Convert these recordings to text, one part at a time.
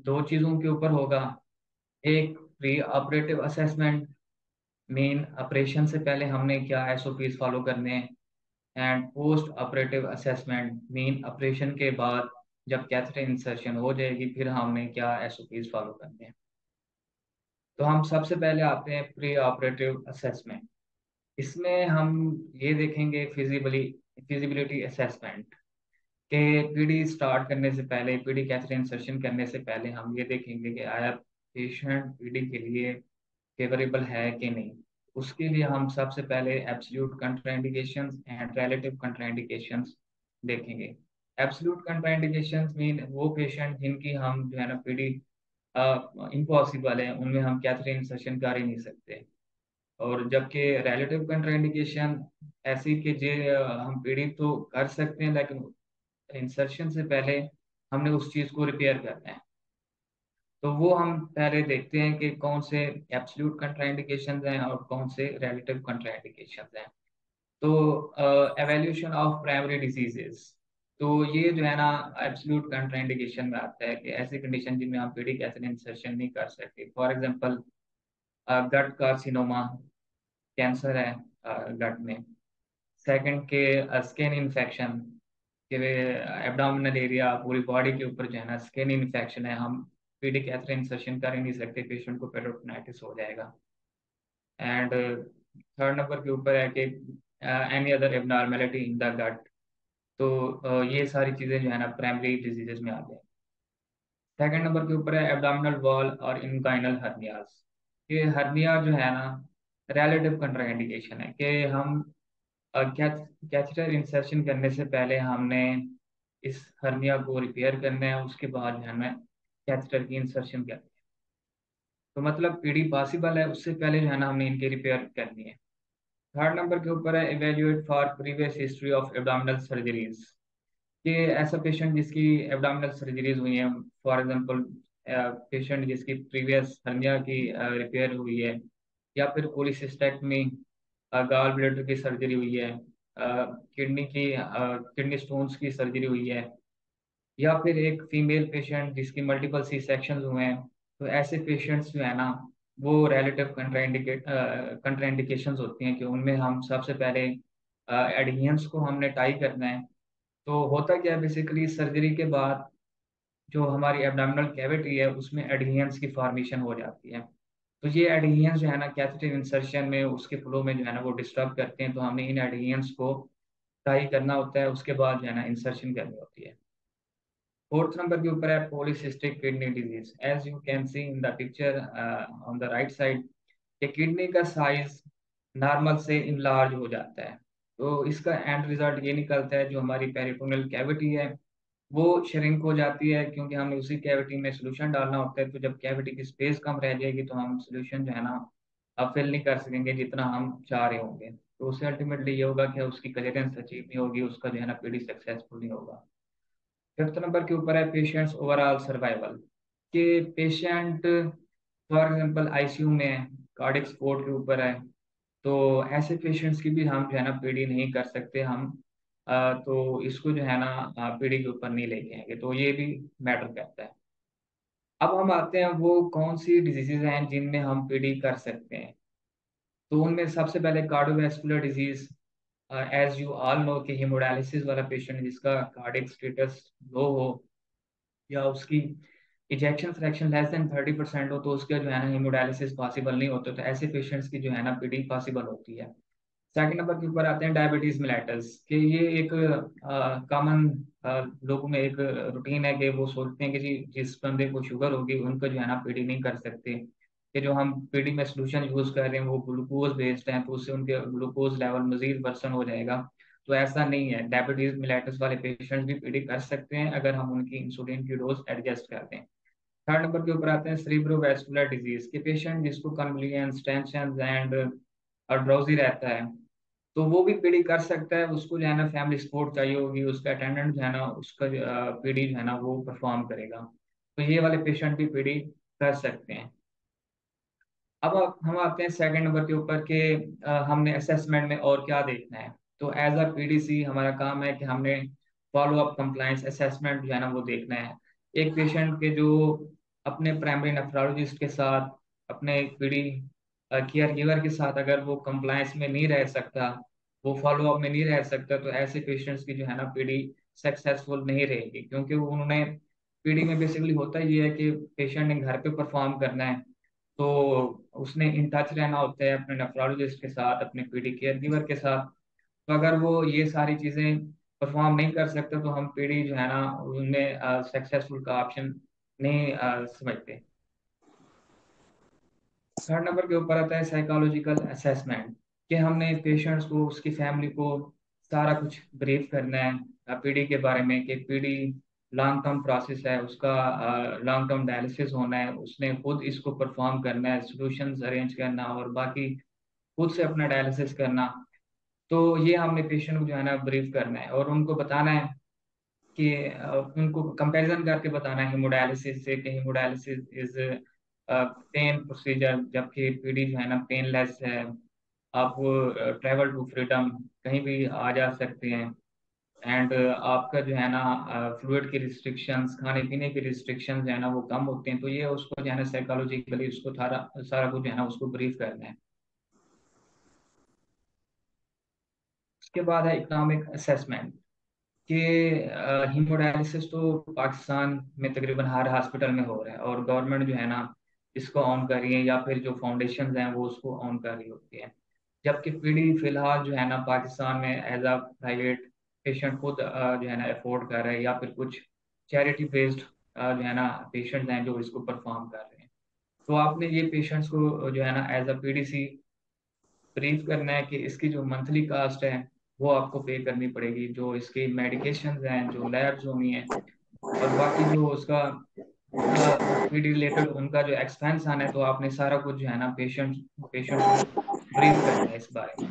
दो चीज़ों के ऊपर होगा। एक pre operative assessment, main operation से पहले हमने क्या एसओपीज फॉलो करने हैं। And post operative assessment, main operation के बाद जब कैथेटर इंसर्शन हो जाएगी फिर हमने क्या एसओपीज फॉलो करने हैं। तो हम सबसे पहले आते हैं प्री ऑपरेटिव असेसमेंट। इसमें हम ये देखेंगे फिजिबिलिटी असेसमेंट के पीडी स्टार्ट करने से पहले, पीडी कैथेटर इंसर्शन करने से पहले हम ये देखेंगे कि आया पेशेंट पीडी के लिए फेवरेबल है कि नहीं। उसके लिए हम सबसे पहले एब्सोल्यूट कंट्राइंडिकेशंस एंड रिलेटिव कंट्राइंडिकेशंस देखेंगे। एब्सोल्यूट कंट्राइंडिकेशंस मीन वो पेशेंट जिनकी हम जो है ना पीडी इम्पॉसिबल है, उनमें हम कैथेटर इंसर्शन कर ही नहीं सकते। और जबकि रिलेटिव कंट्राइंडिकेशन ऐसी कि जे हम पीडी तो कर सकते हैं लेकिन इंसर्शन से पहले हमने उस चीज़ को रिपेयर करना है। तो वो हम पहले देखते हैं कि कौन से एब्सोल्यूट कंट्राइंडिकेशंस हैं और कौन से रिलेटिव कंट्राइंडिकेशंस हैं। तो एवेल्यूशन ऑफ प्राइमरी डिजीजेस, तो ये जो है ना एब्सोल्यूट कंट्राइंडिकेशन में आता है कि ऐसी कंडीशन जिनमें हम पीडिक एसिड इंसर्शन नहीं कर सकते। For example gut carcinoma, cancer है गट में। सेकंड के स्किन इन्फेक्शन, के एब्डोमिनल एरिया पूरी बॉडी के ऊपर जो है ना स्किन इन्फेक्शन है, हम पीडिक एसिड इंसर्शन कर ही नहीं सकते, पेशेंट को पेरिटोनाइटिस हो जाएगा। एंड थर्ड नंबर के ऊपर है कि any other abnormality in the gut. तो ये सारी चीज़ें जो है ना प्राइमरी डिजीजेस में आते हैं। सेकंड नंबर के ऊपर है एब्डोमिनल वॉल और इंगाइनल हर्नियाज। ये हर्निया जो है ना रिलेटिव कंट्राइंडिकेशन है कि हम कैथेटर इंसर्शन करने से पहले हमने इस हर्निया को रिपेयर करना है, उसके बाद जो है हमें कैथेटर की इंसर्शन करनी है। तो मतलब पीडी पॉसिबल है, उससे पहले जो है ना हमने इनकी रिपेयर करनी है। थर्ड नंबर के ऊपर है evaluate for previous history of abdominal surgeries, कि ऐसा पेशेंट जिसकी एब्डोमिनल सर्जरीज हुई है। फॉर एग्जांपल पेशेंट जिसकी प्रीवियस हर्निया की रिपेयर हुई है, या फिर कोलिसिस्टेक्टमी, गॉल ब्लैडर की सर्जरी हुई है, किडनी स्टोन्स की सर्जरी हुई है, या फिर एक फीमेल पेशेंट जिसकी मल्टीपल सी सेक्शन हुए हैं। तो ऐसे पेशेंट्स जो है ना वो रिलेटिव कंट्राइंडिकेशंस होती हैं कि उनमें हम सबसे पहले एडहेरेंस को हमने टाई करना है। तो होता क्या है बेसिकली सर्जरी के बाद जो हमारी एब्डोमिनल कैविटी है उसमें एडहेरेंस की फॉर्मेशन हो जाती है। तो ये एडहेरेंस जो है ना कैथेटर इंसर्शन में उसके फ्लो में जो है ना वो डिस्टर्ब करते हैं, तो हमने इन एडहेरेंस को टाई करना होता है, उसके बाद जो है ना इंसर्शन करनी होती है। फोर्थ नंबर के ऊपर है polycystic kidney disease. As you can see in the picture on the right side, कि किडनी का साइज नॉर्मल से इनलार्ज हो जाता है। तो इसका एंड रिजल्ट ये निकलता है जो हमारी पेरिटोनियल कैविटी है वो श्रिंक हो जाती है, क्योंकि हमें उसी कैविटी में सोल्यूशन डालना होता है। तो जब कैविटी की स्पेस कम रह जाएगी तो हम सोल्यूशन जो है ना अब फिल नहीं कर सकेंगे जितना हम चाह रहे होंगे। तो उससे अल्टीमेटली ये होगा कि उसकी क्लियरेंस अचीव नहीं होगी, उसका जो है ना पीडी सक्सेसफुल नहीं होगा। फिफ्थ नंबर के ऊपर है पेशेंट्स ओवरऑल सर्वाइवल, कि पेशेंट फॉर एग्जांपल आईसीयू में है, कार्डियक सपोर्ट के ऊपर है। तो ऐसे पेशेंट्स की भी हम जो है ना पीडी नहीं कर सकते हम। तो इसको जो है ना पीडी के ऊपर नहीं लेके आएंगे, तो ये भी मैटर करता है। अब हम आते हैं वो कौन सी डिजीजेज हैं जिनमें हम पीडी कर सकते हैं। तो उनमें सबसे पहले cardiovascular disease. As you all know कि हेमोडायलिसिस वाला पेशेंट जिसका कार्डियक स्टेटस लो हो या उसकी इजेक्शन फ्रैक्शन लेस देन 30% हो, तो उसका जो है ना हेमोडायलिसिस पॉसिबल नहीं होता। तो ऐसे पेशेंट्स की जो है ना पीडी पॉसिबल होती है। सेकंड नंबर के ऊपर आते हैं डायबिटीज मेलेटस, कि ये एक कॉमन लोगों में एक रूटीन है कि वो सोचते हैं कि जी जिस बंदे को शुगर होगी उनको जो है ना पीडी नहीं कर सकते, कि जो हम पीडी में सोल्यूशन यूज कर रहे हैं वो ग्लूकोज बेस्ड है, तो उससे उनके ग्लूकोज लेवल मजीद वर्सन हो जाएगा। तो ऐसा नहीं है, डायबिटीज मिलेटस वाले पेशेंट्स भी पीडी कर सकते हैं अगर हम उनकी इंसुलिन की डोज एडजस्ट कर दें। थर्ड नंबर के ऊपर आते हैं सेरिब्रोवैस्कुलर डिजीज के पेशेंट जिसको कन्वलियंस, टेंशन एंड और ड्राउजी रहता है। तो वो भी पीडी कर सकता है, उसको जो है ना फैमिली सपोर्ट चाहिए होगी, उसका अटेंडेंट जो है ना उसका पीडी जो है ना वो परफॉर्म करेगा। तो ये वाले पेशेंट भी पीडी कर सकते हैं। अब हम आते हैं सेकंड नंबर के ऊपर कि हमने असेसमेंट में और क्या देखना है। तो एज अ पीडीसी हमारा काम है कि हमने फॉलो अप कंप्लायंस असेसमेंट जो है ना वो देखना है। एक पेशेंट के जो अपने प्राइमरी नेफ्रोलॉजिस्ट के साथ, अपने पीडी केयर गिवर के साथ अगर वो कंप्लायंस में नहीं रह सकता, वो फॉलो अप में नहीं रह सकता, तो ऐसे पेशेंट्स की जो है ना पीडी सक्सेसफुल नहीं रहेगी, क्योंकि वो उन्होंने पीडी में बेसिकली होता ही है कि पेशेंट ने घर पे परफॉर्म करना है, तो उसने इन टच रहना होता है अपने नेफ्रोलॉजिस्ट के साथ, अपने पीडी केयर गिवर के साथ। तो अगर वो ये सारी चीजें परफॉर्म नहीं कर सकते, तो हम पीडी जो है ना उनमें सक्सेसफुल का ऑप्शन नहीं समझते। थर्ड नंबर के ऊपर आता है साइकोलॉजिकल असेसमेंट, कि हमने पेशेंट्स को, उसकी फैमिली को सारा कुछ ब्रीफ करना है पीडी के बारे में, कि पीडी लॉन्ग टर्म प्रोसेस है, उसका लॉन्ग टर्म डायलिसिस होना है, उसने खुद इसको परफॉर्म करना है, सॉल्यूशंस अरेंज करना और बाकी खुद से अपना डायलिसिस करना। तो ये हमने पेशेंट को जो है ना ब्रीफ करना है और उनको बताना है कि उनको कंपैरिजन करके बताना है हेमोडायलिसिस से, कि हेमोडायलिसिस इज पेन प्रोसीजर, जबकि पीडी जो है ना पेनलेस है। आप ट्रेवल टू फ्रीडम, कहीं भी आ जा सकते हैं। एंड आपका जो है ना फ्लूइड की रिस्ट्रिक्शंस, खाने पीने की रिस्ट्रिक्शंस जो है ना वो कम होते हैं। तो ये उसको जो है ना साइकोलॉजिकली उसको सारा सारा कुछ जो है ना उसको ब्रीफ करना है। उसके बाद है इकोनॉमिक असेसमेंट, कि हीमोडायलिसिस तो पाकिस्तान में तकरीबन हर हॉस्पिटल में हो रहा है और गवर्नमेंट जो है ना इसको ऑन कर रही है, या फिर जो फाउंडेशन हैं वो उसको ऑन कर रही होती है। जबकि पीडी फिलहाल जो है ना पाकिस्तान में एज अ प्राइवेट पेशेंट खुद जो है ना अफोर्ड कर रहे हैं, या फिर कुछ चैरिटी बेस्ड जो है ना पेशेंट हैं जो इसको परफॉर्म कर रहे हैं। तो आपने ये पेशेंट्स को जो है ना एज अ पीडीसी ब्रीफ करना है कि इसकी जो मंथली कास्ट है वो आपको पे करनी पड़ेगी, जो इसके मेडिकेशंस हैं, जो लैब्स होनी है, और बाकी जो उसका पीडी रिलेटेड उनका जो एक्सपेंस आना है, तो आपने सारा कुछ जो है ना पेशेंट को ब्रीफ करना है इस बारे में।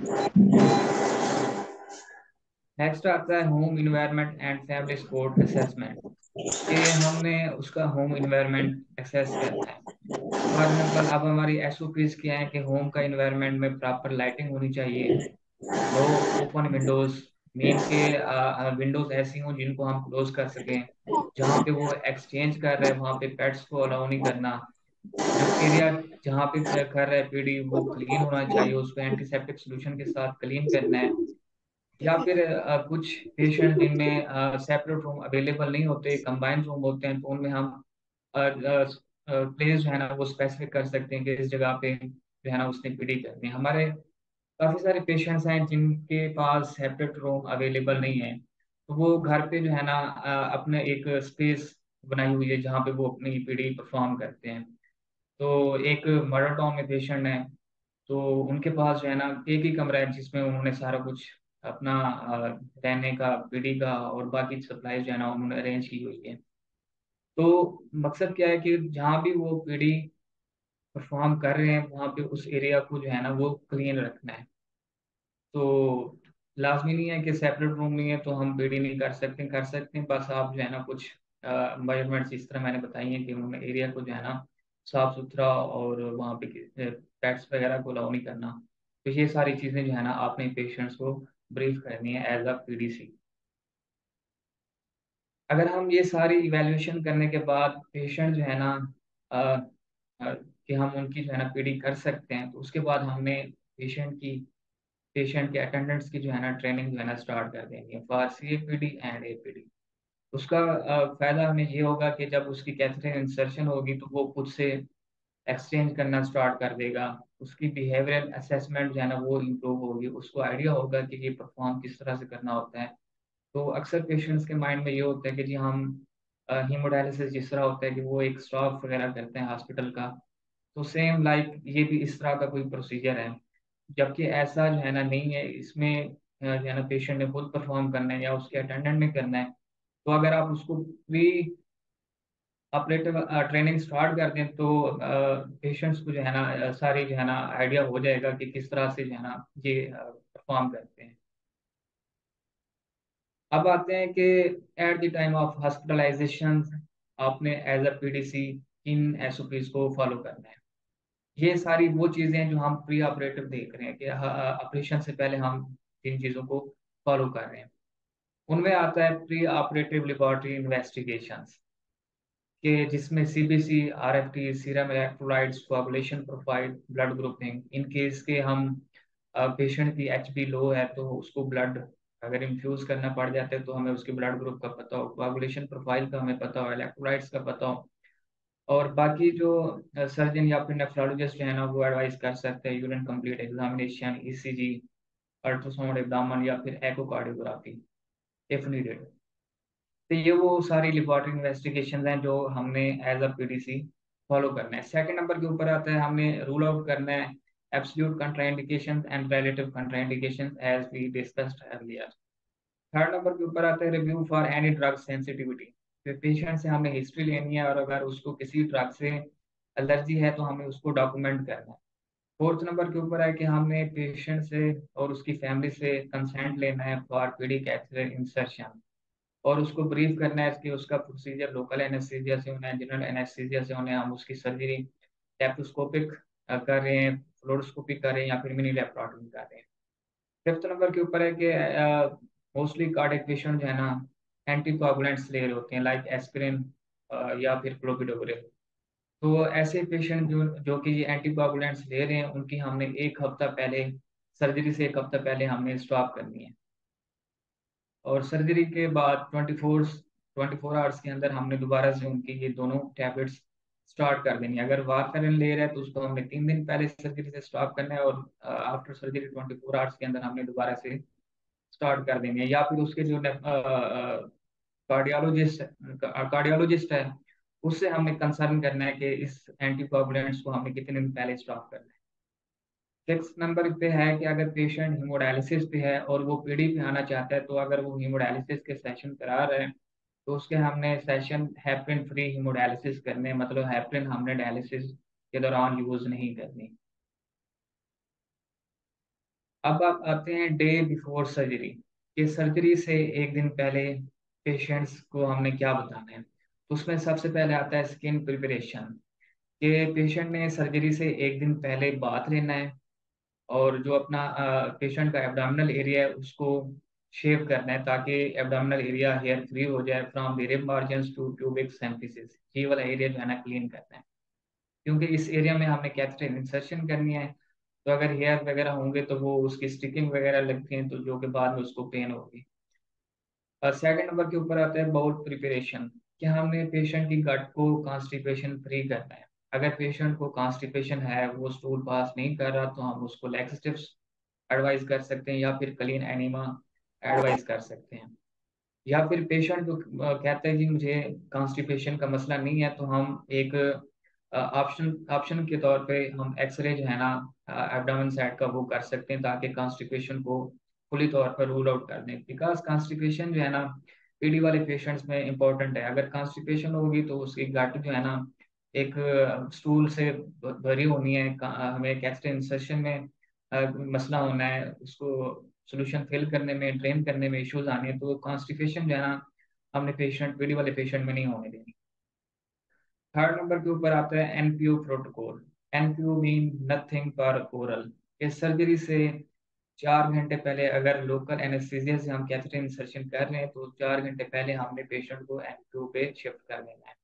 नेक्स्ट आता है home environment and family support assessment, कि हमने उसका होम इन्वायरमेंट असेस करना है। फॉर एग्जाम्पल, अब हमारी एसओपीज क्या है कि होम का इन्वायरमेंट में प्रॉपर लाइटिंग होनी चाहिए, नो ओपन विंडोज, मेन के विंडोज ऐसी हों जिनको हम क्लोज कर सकें, जहाँ पे वो एक्सचेंज कर रहे हैं वहाँ पे पेट्स को अलाउ नहीं करना, जो एरिया जहाँ पे कर रहे हैं पीडी वो क्लीन होना चाहिए, उसको एंटीसेप्टिक सोल्यूशन के साथ क्लीन करना है। या फिर कुछ पेशेंट जिनमें सेपरेट रूम अवेलेबल नहीं होते, कंबाइंड रूम होते हैं, तो उनमें हम प्लेस जो है ना वो स्पेसिफिक कर सकते हैं कि इस जगह पे जो है ना उसने पीडी करनी है। हमारे काफी सारे पेशेंट्स हैं जिनके पास सेपरेट रूम अवेलेबल नहीं है, तो वो घर पे जो है ना अपने एक स्पेस बनाई हुई है जहाँ पे वो अपनी पीडी परफॉर्म करते हैं। तो एक मदर टाउन में पेशेंट है, तो उनके पास जो है ना एक ही कमरा है जिसमें उन्होंने सारा कुछ अपना रहने का, पीडी का और बाकी सप्लाई जो है ना उन्होंने अरेंज की हुई है। तो मकसद क्या है कि जहाँ भी वो पीडी परफॉर्म कर रहे हैं वहाँ पे उस एरिया को जो है ना वो क्लीन रखना है। तो लाजमी नहीं है कि सेपरेट रूम नहीं है तो हम पीडी नहीं कर सकते हैं, बस आप जो है ना कुछ मेजरमेंट्स इस तरह मैंने बताई हैं कि उन्होंने एरिया को जो है ना साफ सुथरा और वहाँ पे पेट्स वगैरह को अलाउ नहीं करना। तो ये सारी चीज़ें जो है ना आपने पेशेंट्स को ब्रीफ करनी है एज अ पीडीसी। अगर हम ये सारी इवैल्यूएशन करने के बाद पेशेंट जो है ना अ, कि हम उनकी जो है ना पीडी कर सकते हैं, तो उसके बाद हमने पेशेंट की पेशेंट के अटेंडेंट्स की जो है ना ट्रेनिंग जो है ना स्टार्ट कर देंगे फॉर सीएपीडी एंड एपीडी। उसका फायदा हमें ये होगा कि जब उसकी कैथेटर इंसर्शन होगी तो वो खुद से एक्सचेंज करना स्टार्ट कर देगा, उसकी बिहेवियरल असेसमेंट जो है ना वो इम्प्रूव होगी, उसको आइडिया होगा कि ये परफॉर्म किस तरह से करना होता है। तो अक्सर पेशेंट्स के माइंड में ये होता है कि जी हम हीमोडायलिसिस जिस तरह होता है कि वो एक स्टाफ वगैरह करते हैं हॉस्पिटल का, तो सेम लाइक ये भी इस तरह का कोई प्रोसीजर है। जबकि ऐसा जो है ना नहीं है, इसमें जो है ना पेशेंट ने खुद परफॉर्म करना है या उसके अटेंडेंट ने करना है। तो अगर आप उसको प्री ऑपरेटिव ट्रेनिंग स्टार्ट कर दें तो पेशेंट्स को जो है ना सारी जो है ना आइडिया हो जाएगा कि किस तरह से जो है ना ये परफॉर्म करते हैं। अब आते हैं कि at the time of hospitalisation आपने as a PDC in SOPs को फॉलो करना है। ये सारी वो चीजें हैं जो हम प्री ऑपरेटिव देख रहे हैं कि ऑपरेशन से पहले हम जिन चीजों को फॉलो कर रहे हैं। उनमें आता है प्री ऑपरेटिव लेबोरेटरी इन्वेस्टिगेशंस, कि जिसमें CBC, RFT, serum electrolytes, coagulation profile, blood grouping, in case के हम पेशेंट की एचबी लो है तो उसको ब्लड अगर इन्फ्यूज करना पड़ जाता है तो हमें उसके ब्लड ग्रुप का पता हो, कोagulation प्रोफाइल का हमें पता हो, इलेक्ट्रोलाइट्स का पता हो। और बाकी जो सर्जन या फिर नेफ्रोलॉजिस्ट है ना, वो एडवाइस कर सकते हैं urine complete examination, ECG, ultrasound abdomen या फिर एकोकार्डियोग्राफी इफ नीडेड। तो ये वो सारी लेबोरेटरी इन्वेस्टिगेशन हैं जो हमने एज अ पीडीसी फॉलो करना है। सेकंड नंबर के ऊपर आता है हमने रूल आउट करना है absolute contraindications and relative contraindications as we discussed earlier. Third number के ऊपर आता है review for any drug sensitivity. फिर पेशेंट से हमने हिस्ट्री लेनी है और अगर उसको किसी ड्रग से एलर्जी है तो हमें उसको डॉक्यूमेंट करना है। फोर्थ नंबर के ऊपर है कि हमने पेशेंट से और उसकी फैमिली से कंसेंट लेना है फॉर पीडी कैथेटर इंसर्शन, और उसको ब्रीफ करना है कि उसका प्रोसीजर लोकल एनेस्थीसिया से होना है, जनरल एनेस्थीसिया से होना है, हम उसकी सर्जरी लेप्रोस्कोपिक कर रहे हैं, फ्लोरोस्कोपिक कर रहे हैं या फिर मिनी लेप्रोटॉमी कर रहे हैं। फिफ्थ नंबर के ऊपर है कि मोस्टली कार्डियक पेशेंट जो है ना एंटीकोगुलेंट्स ले रहे होते हैं लाइक एस्पिरिन या फिर क्लोपिडोग्रेल। तो ऐसे पेशेंट जो कि एंटीकोगुलेंट्स ले रहे हैं उनकी हमने एक हफ्ता पहले, सर्जरी से एक हफ्ता पहले हमने स्टॉप करनी है। और सर्जरी के बाद 24 आवर्स के अंदर हमने दोबारा से उनकी ये दोनों टैबलेट्स स्टार्ट कर देनी है। अगर वारफेरिन ले रहे हैं तो उसको हमने 3 दिन पहले सर्जरी से स्टॉप करना है, और आफ्टर सर्जरी 24 आवर्स के अंदर हमने दोबारा से स्टार्ट कर देनी है। या फिर उसके जो कार्डियोलॉजिस्ट कार्डियोलॉजिस्ट है उससे हमने कंसर्न करना है कि इस एंटीकोगुलेंट्स को हमने कितने दिन पहले स्टॉप करना है। सिक्स नंबर पे है कि अगर पेशेंट हीमोडायलिसिस पे है और वो पीडी पे आना चाहता है, तो अगर वो हीमोडायलिसिस के सेशन करा रहे हैं तो उसके हमने सेशन हेपरिन फ्री हीमोडायलिसिस करने, मतलब हेपरिन हमने डायलिसिस के दौरान यूज नहीं करनी। अब आप आते हैं डे बिफोर सर्जरी, कि सर्जरी से एक दिन पहले पेशेंट्स को हमने क्या बताना है। तो उसमें सबसे पहले आता है स्किन प्रिपरेशन, कि पेशेंट ने सर्जरी से एक दिन पहले बाथ लेना है, और जो अपना पेशेंट का एब्डोमिनल एरिया है उसको शेव करना है ताकि एब्डोमिनल एरिया हेयर फ्री हो जाए from the rib margins to pubic symphysis. ये वाला एरिया जो है ना क्लीन करना है, क्योंकि इस एरिया में हमने कैथेटर इंसर्शन करनी है। तो अगर हेयर वगैरह होंगे तो वो उसकी स्टिकिंग वगैरह लगती हैं, तो जो कि बाद में उसको पेन होगी। सेकंड नंबर के ऊपर आता है बाउल प्रिपरेशन, कि हमने पेशेंट की गट को कॉन्स्टिपेशन फ्री करना है। अगर पेशेंट को कॉन्स्टिपेशन है, वो स्टूल पास नहीं कर रहा, तो हम उसको लैक्सेटिव्स एडवाइस कर सकते हैं या फिर क्लीन एनिमा एडवाइस कर सकते हैं। या फिर पेशेंट जो कहता है कि मुझे कॉन्स्टिपेशन का मसला नहीं है, तो हम एक ऑप्शन ऑप्शन के तौर पे हम एक्सरे जो है ना एब्डोमेन साइड का वो कर सकते हैं ताकि कॉन्स्टिपेशन को खुली तौर पर रूल आउट कर दें। बिकॉज कॉन्स्टिपेशन जो है ना पीडी वाले पेशेंट्स में इंपॉर्टेंट है। अगर कॉन्स्टिपेशन होगी तो उसकी गट जो है ना एक स्टूल से भरी होनी है, हमें एक एक्सरे इंसर्शन में मसला होना है, उसको सोल्यूशन फिल करने में, ड्रेन करने में इश्यूज आने हैं। तो कॉन्स्टिपेशन जो है ना हमने पेशेंट पीडी वाले पेशेंट में नहीं होने देनी। थर्ड नंबर के ऊपर आता है NPO protocol. NPO mean nothing पर ओरल। इस सर्जरी से 4 घंटे पहले अगर लोकल एनेस्थीसिया से हम कैथेटर इंसर्शन कर रहे हैं तो 4 घंटे पहले हमने पेशेंट को एनपीओ पे शिफ्ट कर देना है।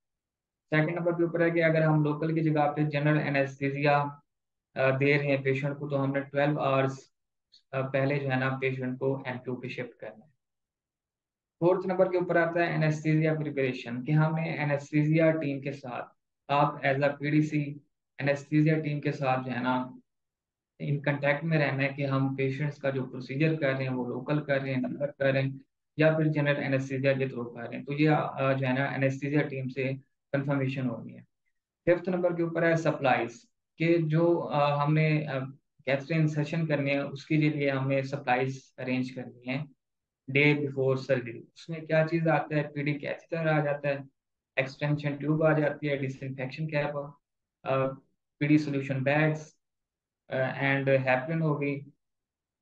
सेकंड नंबर के ऊपर है कि अगर हम लोकल की जगह पे जनरल एनेस्थीसिया दे रहे हैं पेशेंट को, तो हमने 12 आवर्स पहले जो है ना पेशेंट को एनपीओ पे शिफ्ट करना है। फोर्थ नंबर के ऊपर आता है एनेस्थीसिया प्रिपरेशन, कि हमें एनेस्थीसिया टीम के साथ, आप as a PDC anaesthesia team के साथ जो है ना इन कांटेक्ट में रहना है कि हम पेशेंट्स का जो प्रोसीजर कर रहे हैं वो लोकल कर रहे हैं, नंबर कर रहे हैं या फिर जनरल एनेस्थीसिया के थ्रू कर रहे हैं। तो ये जो है ना एनेस्थीसिया टीम से कंफर्मेशन होनी है। फिफ्थ नंबर के ऊपर है सप्लाईज, कि जो हमने कैथेटर इंसर्शन करनी है उसके लिए हमें सप्लाईज अरेंज करनी है डे बिफोर सर्जरी। उसमें क्या चीज़ आता है, पीडी कैथेटर आ जाता है, एक्सटेंशन ट्यूब आ जाती है, disinfection cap, PD solution bags and heparin हो गई,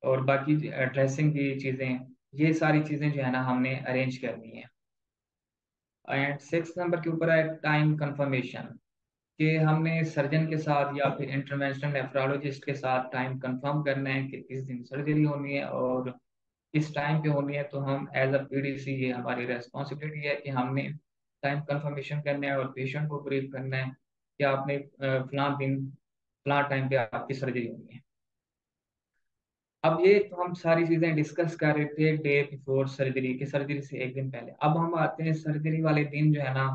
और बाकी ड्रेसिंग की चीज़ें, ये सारी चीज़ें जो है ना हमने अरेंज करनी है। एंड सिक्स नंबर के ऊपर है टाइम कंफर्मेशन, कि हमने सर्जन के साथ या फिर इंटरवेंशनल नेफ्रोलॉजिस्ट के साथ टाइम कंफर्म करना है कि किस दिन सर्जरी होनी है और इस टाइम पे होनी है। तो हम एज अ पीडीसी ये हमारी रेस्पॉन्सिबिलिटी है कि हमने टाइम कंफर्मेशन करना है और पेशेंट को ब्रीफ करना है कि आपने फलां दिन फलां टाइम पे आपकी सर्जरी होनी है। अब ये तो हम सारी चीजें डिस्कस कर रहे थे डे बिफोर सर्जरी के, सर्जरी से एक दिन पहले। अब हम आते हैं सर्जरी वाले दिन जो है ना,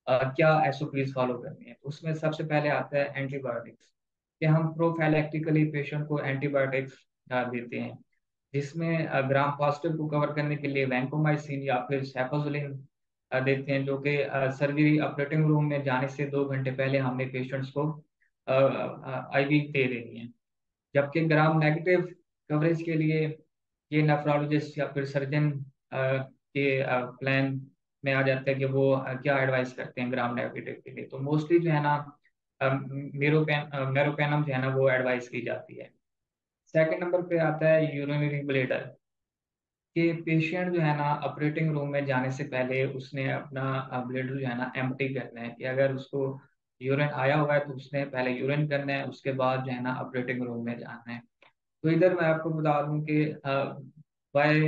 क्या एसओपीज फॉलो करनी है। उसमें सबसे पहले आता है एंटीबायोटिक्स, कि हम प्रोफाइलैक्टिकली पेशेंट को एंटीबायोटिक्स देते हैं, जिसमें ग्राम पॉजिटिव को कवर करने के लिए वैंकोमाइसिन या फिर सेफाजोलिन देते हैं, जो कि सर्जरी ऑपरेटिंग रूम में जाने से 2 घंटे पहले हमने पेशेंट्स को आईवी दे देनी है। जबकि ग्राम नेगेटिव कवरेज के लिए ये नेफ्रोलॉजिस्ट या फिर सर्जन के प्लान में आ जाता है कि वो क्या एडवाइस करते हैं ग्राम नेगेटिव के लिए। तो मोस्टली जो है ना मेरोपेनम जो है ना वो एडवाइस की जाती है। सेकंड नंबर पे आता है यूरिनरी ब्लेडर, कि पेशेंट जो है ना ऑपरेटिंग रूम में जाने से पहले उसने अपना ब्लेडर जो है ना एम्प्टी करना है, कि अगर उसको यूरिन आया हुआ है तो उसने पहले यूरिन करना है, उसके बाद जो है ना ऑपरेटिंग रूम में जाना है। तो इधर मैं आपको बता दूं कि why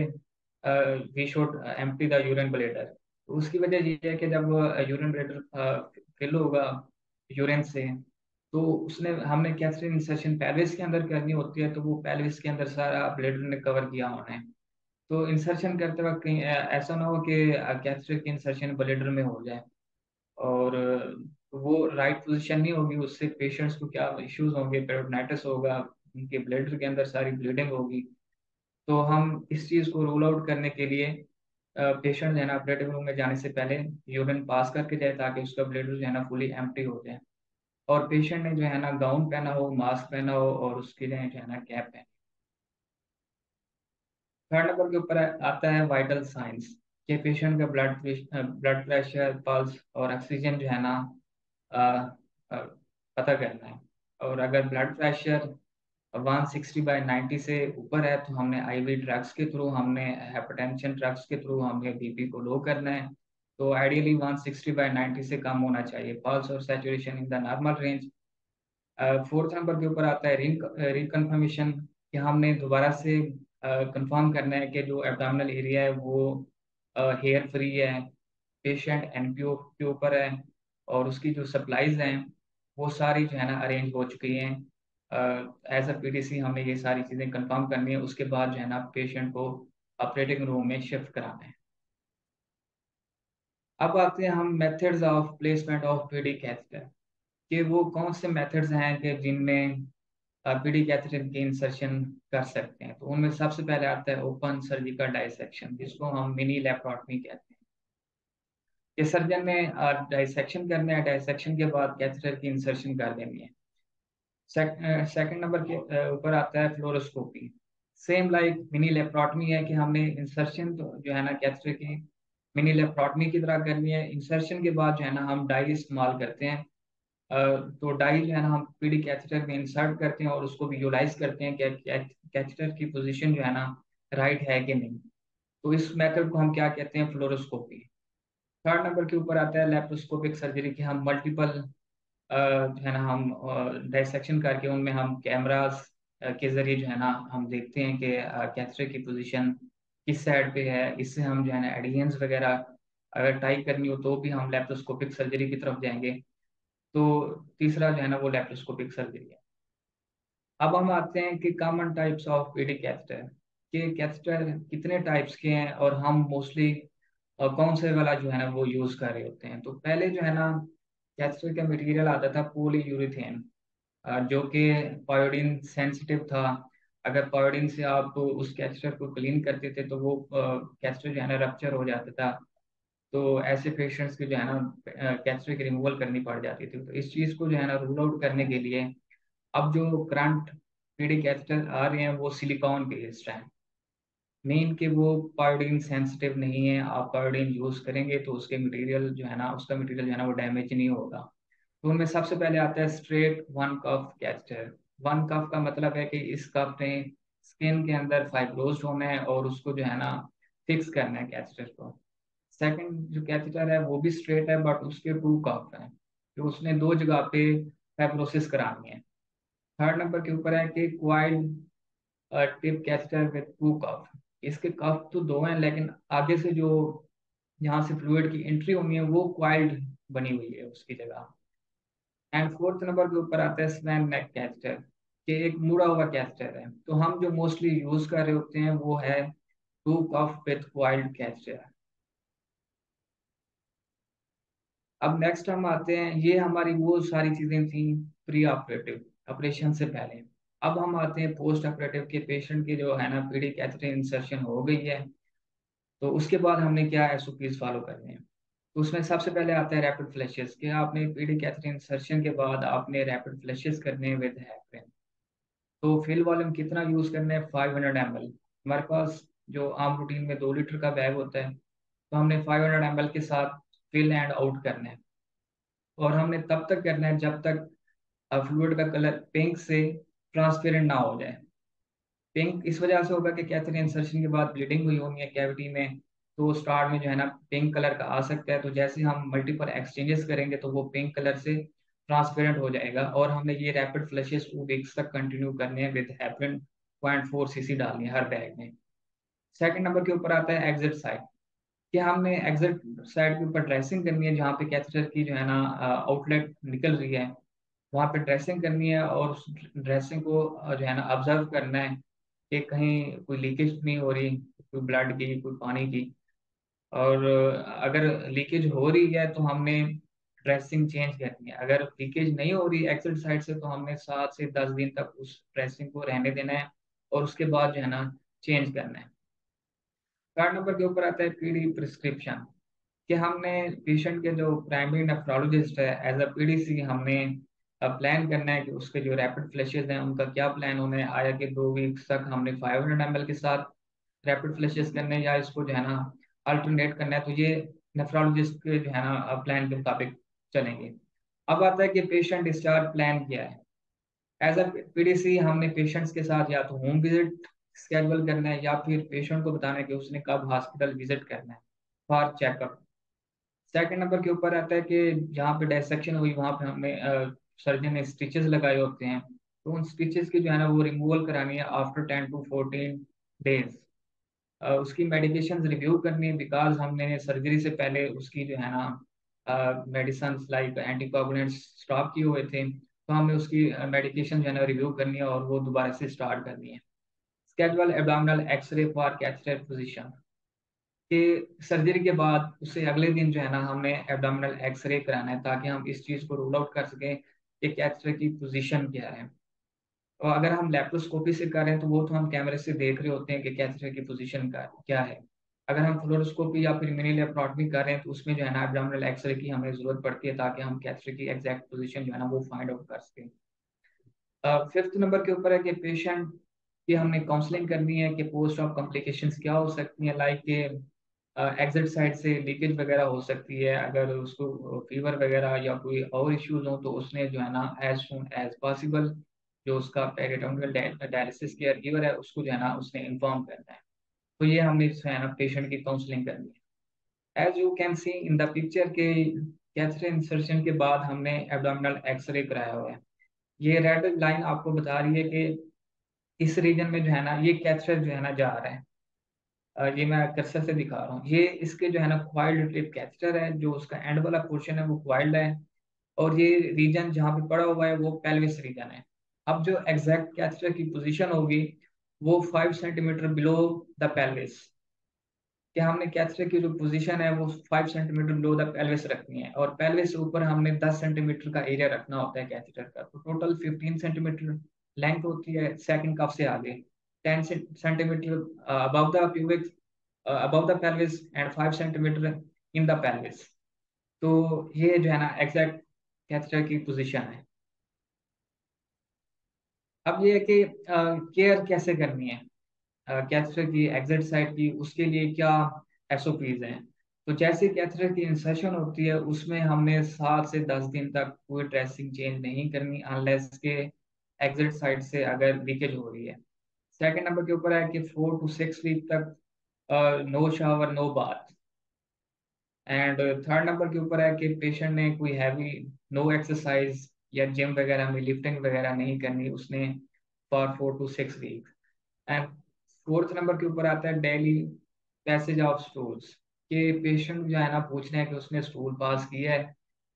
we should empty the urine bladder. तो उसकी वजह ये है कि जब यूरिन ब्लेडर फिल होगा यूरिन से, तो उसने हमने कैथेटर इंसर्शन पेल्विस के अंदर करनी होती है, तो वो पेल्विस के अंदर सारा ब्लेडर ने कवर किया होना है। तो इंसर्शन करते वक्त कहीं ऐसा ना हो कि कैथेटर की इंसर्शन ब्लेडर में हो जाए और वो राइट पोजीशन नहीं होगी, उससे पेशेंट्स को क्या इश्यूज होंगे, पेरिटोनाइटिस होगा, उनके ब्लेडर के अंदर सारी ब्लीडिंग होगी। तो हम इस चीज़ को रूल आउट करने के लिए पेशेंट जो है ना ऑपरेटिंग रूम में जाने से पहले यूरिन पास करके जाए, ताकि उसका ब्लेडर जो है ना फुली एम्प्टी हो जाए, और पेशेंट ने जो है ना गाउन पहना हो, मास्क पहना हो, और उसके लिए जो है ना कैप पहने। थर्ड नंबर के ऊपर आता है वाइटल साइंस, कि पेशेंट का ब्लड प्रेशर, पल्स और ऑक्सीजन जो है ना अ, अ, पता करना है। और अगर ब्लड प्रेशर 160/90 से ऊपर है तो हमने आईवी ड्रग्स के थ्रू, हमने हाइपरटेंशन ड्रग्स के थ्रू हमने बीपी को लो करना है। तो आइडियली 160/90 से कम होना चाहिए, पल्स और saturation in the normal range. Fourth number के ऊपर आता है रिकन्फर्मेशन, कि हमने दोबारा से कंफर्म करना है कि जो एब्डोमिनल एरिया है वो हेयर फ्री है, पेशेंट एनपीओ के ऊपर है, और उसकी जो सप्लाईज हैं वो सारी जो है ना अरेंज हो चुकी हैं। एज अ पीडीसी हमने ये सारी चीज़ें कंफर्म करनी है, उसके बाद जो है ना पेशेंट को ऑपरेटिंग रूम में शिफ्ट कराना है। अब आते हैं हम methods of placement of PD catheter, कि वो कौन से मेथड्स हैं कि जिनमें पीडी कैथेटर की इंसर्शन कर सकते हैं। तो उनमें सबसे पहले आता है ओपन सर्जिकल डाइसेक्शन, जिसको हम मिनी लेप्रोटमी कहते हैं। कि सर्जन ने डाइसेक्शन करना है, डाइसेक्शन के बाद कैथेटर की इंसर्शन कर देनी है। सेकंड नंबर के ऊपर आता है fluoroscopy. Same like mini laparotomy है, कि हमने इंसर्शन तो जो है ना कैथेटर की मिनी लेप्रोटमी की तरह करनी है। इंसर्शन के बाद जो है ना हम डाई इस्तेमाल करते हैं। तो डाई जो है ना हम पीडी कैथेटर में इंसर्ट करते हैं और उसको विजुलाइज करते हैं कि कैथेटर की पोजीशन जो है ना राइट है कि नहीं। तो इस मेथड को हम क्या कहते हैं, फ्लोरोस्कोपी। थर्ड नंबर के ऊपर आता है लेप्रोस्कोपिक सर्जरी, की हम मल्टीपल जो है ना हम डाइसेक्शन करके उनमें हम कैमरास के जरिए जो है ना हम देखते हैं कि कैथेटर की पोजीशन किस साइड पे है। इससे हम जो है ना एडियंस वगैरह अगर टाइप करनी हो तो भी हम लेप्रोस्कोपिक सर्जरी की तरफ जाएंगे। तो तीसरा जो है ना वो लेप्रोस्कोपिक सर्जरी है। अब हम आते हैं कि common types of PD catheter, के कैथेटर कितने टाइप्स के हैं और हम मोस्टली कौन से वाला जो है ना वो यूज कर रहे होते हैं। तो पहले जो है ना कैथेटर का मटेरियल आता था पॉली यूरिथेन, जो कि पायोडीन सेंसिटिव था। अगर पायोडीन से आप उस कैथेटर को क्लीन करते थे तो वो कैथेटर जो है ना रप्चर हो जाता था। तो ऐसे पेशेंट्स की जो है ना कैथेटर की रिमूवल करनी पड़ जाती थी। तो इस चीज़ को जो है ना रूल आउट करने के लिए अब जो करंट पीडी कैथेटर आ रहे हैं वो सिलिकॉन बेस्ड हैं। मेन कि वो पायोडीन सेंसिटिव नहीं है, आप पायोडीन यूज करेंगे तो उसके मटेरियल जो है ना उसका मटेरियल जो है ना वो डैमेज नहीं होगा। तो उनमें सबसे पहले आता है स्ट्रेट वन कफ कैथेटर। वन कफ का मतलब है कि इस कफ ने स्किन के अंदर फाइब्रोज होना है और उसको जो है ना फिक्स करना है कैथेटर को। सेकंड जो कैथेटर है वो भी स्ट्रेट है, बट उसके टू कफ हैं, तो उसने दो जगह पे फाइब्रोसिस करानी है। थर्ड नंबर के ऊपर है कि क्वाइड टिप कैथेटर विद टू कफ। इसके कफ तो दो हैं, लेकिन आगे से जो जहाँ से फ्लूइड की एंट्री होनी है वो क्वाइल्ड बनी हुई है उसकी जगह। एंड फोर्थ नंबर के ऊपर आता है स्लैम नेक कैथेटर, कि एक मुड़ा हुआ कैथेटर है। तो हम जो मोस्टली यूज कर रहे होते हैं वो है two cuff with coiled catheter. अब नेक्स्ट हम आते हैं, ये हमारी वो सारी चीजें थी प्री ऑपरेटिव, ऑपरेशन से पहले। अब हम आते हैं पोस्ट ऑपरेटिव के पेशेंट की जो है ना पीडी कैथेटर इंसर्शन हो गई है, तो उसके बाद हमने क्या एसओपीज फॉलो करने हैं। तो उसमें सबसे पहले आता है रैपिड फ्लैशेस, कि आपने पीडी कैथेटर इंसर्शन के बाद आपने रैपिड फ्लैशेस करने हैं विद हेपरिन। तो फिल वॉल्यूम कितना यूज करना है, 500 ml। हमारे पास जो आम रूटीन में 2 लीटर का बैग होता है, तो हमने 500 ml के साथ फिल एंड आउट करना है। और हमने तब तक करना है जब तक फ्लूइड का कलर पिंक से ट्रांसपेरेंट ना हो जाए। पिंक इस वजह से होगा कि कैथेटर इंसर्शन के बाद ब्लीडिंग हुई होनी है कैविटी में, तो स्टार्ट में जो है ना पिंक कलर का आ सकता है। तो जैसे हम मल्टीपल एक्सचेंजेस करेंगे तो वो पिंक कलर से ट्रांसपेरेंट हो जाएगा। और हमने ये रैपिड फ्लैशेस 2 वीक्स तक कंटिन्यू करने हैं विद हेपरिन 0.4 cc डालनी है हर बैग में। सेकंड नंबर के ऊपर आता है एग्जिट साइड, कि हमने एग्जिट साइड के ऊपर ड्रेसिंग करनी है, जहाँ पे कैथेटर की जो है ना आउटलेट निकल रही है, वहाँ पे ड्रेसिंग करनी है। और उस ड्रेसिंग को जो है ना ऑब्जर्व करना है कि कहीं कोई लीकेज नहीं हो रही, कोई ब्लड की कोई पानी की। और अगर लीकेज हो रही है तो हमने ड्रेसिंग चेंज करनी है। अगर लीकेज नहीं हो रही एक्सिट साइड से तो हमने 7 से 10 दिन तक उस ड्रेसिंग को रहने देना है, और उसके बाद जो है ना चेंज करना है। थर्ड नंबर के ऊपर आता है पीडी प्रिस्क्रिप्शन, कि हमने पेशेंट के जो प्राइमरी नेफ्रोलॉजिस्ट है एज अ पीडीसी हमने प्लान करना है कि उसके जो रैपिड फ्लैशेस हैं उनका क्या प्लान होना है। आया कि 2 वीक्स तक हमने 500 ml के साथ रैपिड फ्लैशेस करने हैं, या इसको जो है ना अल्टरनेट करना है। तो ये नेफ्रोलॉजिस्ट के जो है ना प्लान के मुताबिक चलेंगे। अब आता है कि पेशेंट डिस्चार्ज प्लान क्या है। एज अ पीडीसी हमने पेशेंट्स के साथ या तो होम विजिट स्केड्यूल करना है, या फिर पेशेंट को बताना है कि उसने कब हॉस्पिटल विजिट करना है फॉर चेकअप। सेकंड नंबर के ऊपर आता है कि जहाँ पे डायसेक्शन हुई वहाँ पे हमने सर्जन ने स्टिचेस लगाए होते हैं, तो उन स्टिचेस की जो है ना वो रिमूवल करानी है आफ्टर 10 to 14 डेज। उसकी मेडिकेशन रिव्यू करनी है, बिकॉज हमने सर्जरी से पहले उसकी जो है ना मेडिसिन लाइक एंटीकोगुलेंट्स स्टॉप किए हुए थे, तो हमें उसकी मेडिकेशन जो है ना रिव्यू करनी है और वो दोबारा से स्टार्ट करनी है। Schedule abdominal X-ray for catheter position, कि सर्जरी के बाद उससे अगले दिन जो है ना हमने एब्डोमिनल एक्सरे कराना है, ताकि हम इस चीज़ को रूल आउट कर सकें कि कैथेटर की पोजीशन क्या है। और अगर हम लेप्रोस्कोपी से कर रहे हैं तो वो तो हम कैमरे से देख रहे होते हैं कि कैथेटर की पोजीशन का क्या है। अगर हम फ्लोरोस्कोपी या फिर मिनी लेप्रोटॉमी कर रहे हैं तो उसमें जो है ना एब्डोमिनल एक्सरे की हमें जरूरत पड़ती है, ताकि हम कैथेटर की एग्जैक्ट पोजीशन जो है ना वो फाइंड आउट कर सकें। फिफ्थ नंबर के ऊपर है कि पेशेंट की हमने काउंसलिंग करनी है कि पोस्ट ऑफ कॉम्प्लिकेशंस क्या हो सकती हैं, लाइक के एग्जिट साइड से लीकेज वगैरह हो सकती है। अगर उसको फीवर वगैरह या कोई और इश्यूज हो तो उसने जो है ना एज सुन एज पॉसिबल जो उसका पेरिटोनियल डायलिसिस केयर गिवर है उसको जो है ना उसने इन्फॉर्म करना है। तो ये हमने जो है ना पेशेंट की काउंसलिंग करनी है। As you can see in the picture के कैथेटर इंसर्शन के बाद हमने एब्डोमिनल एक्सरे कराया हुआ है। ये रेड लाइन आपको बता रही है कि इस रीजन में जो है ना ये कैथेटर जो है ना जा रहा है। ये मैं कर्सर से दिखा रहा हूँ, ये इसके जो है ना क्वाइल्ड टिप कैथेटर है, जो उसका एंड वाला पोर्शन है वो क्वाइल्ड है। और ये रीजन जहाँ पे पड़ा हुआ है वो पेल्विस रीजन है। अब जो एग्जैक्ट कैथेटर की पोजीशन होगी वो 5 सेंटीमीटर बिलो द पेल्विस, कि हमने कैथेटर की जो पोजीशन है वो 5 सेंटीमीटर बिलो द पेल्विस रखनी है। और पेल्विस से ऊपर हमने 10 सेंटीमीटर का एरिया रखना होता है कैथेटर का। तो टोटल 15 सेंटीमीटर लेंथ होती है सेकंड कफ से आगे, 10 centimetre above the pubic, above the pelvis and 5 centimetre in the pelvis। तो ये जो है ना एग्जैक्ट कैथेटर की पोजीशन है। अब ये है कि केयर कैसे करनी है कैथेटर की एग्जिट साइड की, उसके लिए क्या एसओपीज हैं। तो जैसे कैथेटर की इंसर्शन होती है उसमें हमने 7 से 10 दिन तक कोई ड्रेसिंग चेंज नहीं करनी अनलेस के एग्जिट साइड से अगर लीकेज हो रही है। सेकंड नंबर के ऊपर है कि 4 to 6 वीक तक no shower no bath. And third number के ऊपर है कि पेशेंट ने कोई हैवी नो एक्सरसाइज या जिम वगैरह में लिफ्टिंग वगैरह नहीं करनी उसने for 4 to 6 week. And fourth number के ऊपर आता है डेली पैसेज ऑफ स्टूल्स, कि पेशेंट जो है ना पूछ रहे हैं कि उसने स्टूल पास किया है,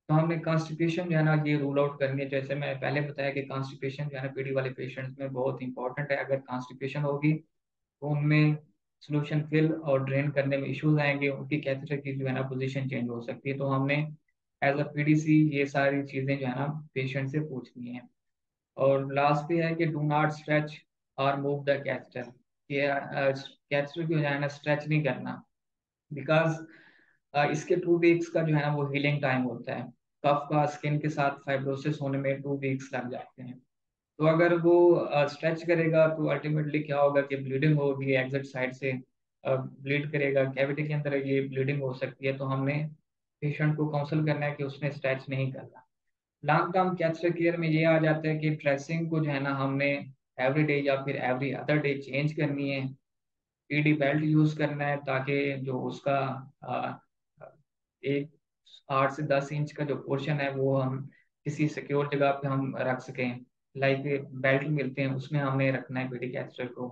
तो हमने कॉन्स्टिपेशन जो है ना ये रूल आउट करनी है। जैसे मैं पहले बताया कि कॉन्स्टिपेशन जो है ना पीडी वाले पेशेंट्स में बहुत इंपॉर्टेंट है। अगर कॉन्स्टिपेशन होगी तो उनमें सोल्यूशन फिल और ड्रेन करने में इश्यूज आएंगे, उनकी कैथेटर की जो है ना पोजीशन चेंज हो सकती है। तो हमने एज अ पीडीसी ये सारी चीज़ें जो है ना पेशेंट से पूछनी है। और लास्ट पे है कि डू नॉट स्ट्रेच और मूव द कैथेटर। ये कैथेटर को जो है ना स्ट्रेच नहीं करना, बिकॉज इसके 2 वीक्स का जो है ना वो हीलिंग टाइम होता है। कफ का स्किन के साथ फाइब्रोसिस होने में 2 वीक्स लग जाते हैं। तो अगर वो स्ट्रेच करेगा तो अल्टीमेटली क्या होगा कि ब्लीडिंग होगी एग्जिट साइड से, ब्लीड करेगा, कैविटी के अंदर ये ब्लीडिंग हो सकती है। तो हमने पेशेंट को काउंसल करना है कि उसने स्ट्रेच नहीं करना। लॉन्ग टर्म कैंसर केयर में ये आ जाता है कि ड्रेसिंग को जो है ना हमने एवरी डे या फिर एवरी अदर डे चेंज करनी है। पीडी बेल्ट यूज करना है ताकि जो उसका अ, एक 8 से 10 इंच का जो पोर्शन है वो हम किसी सिक्योर जगह पे हम रख सकें। लाइक बेल्ट मिलते हैं उसमें हमने रखना है पीडी कैथेटर को।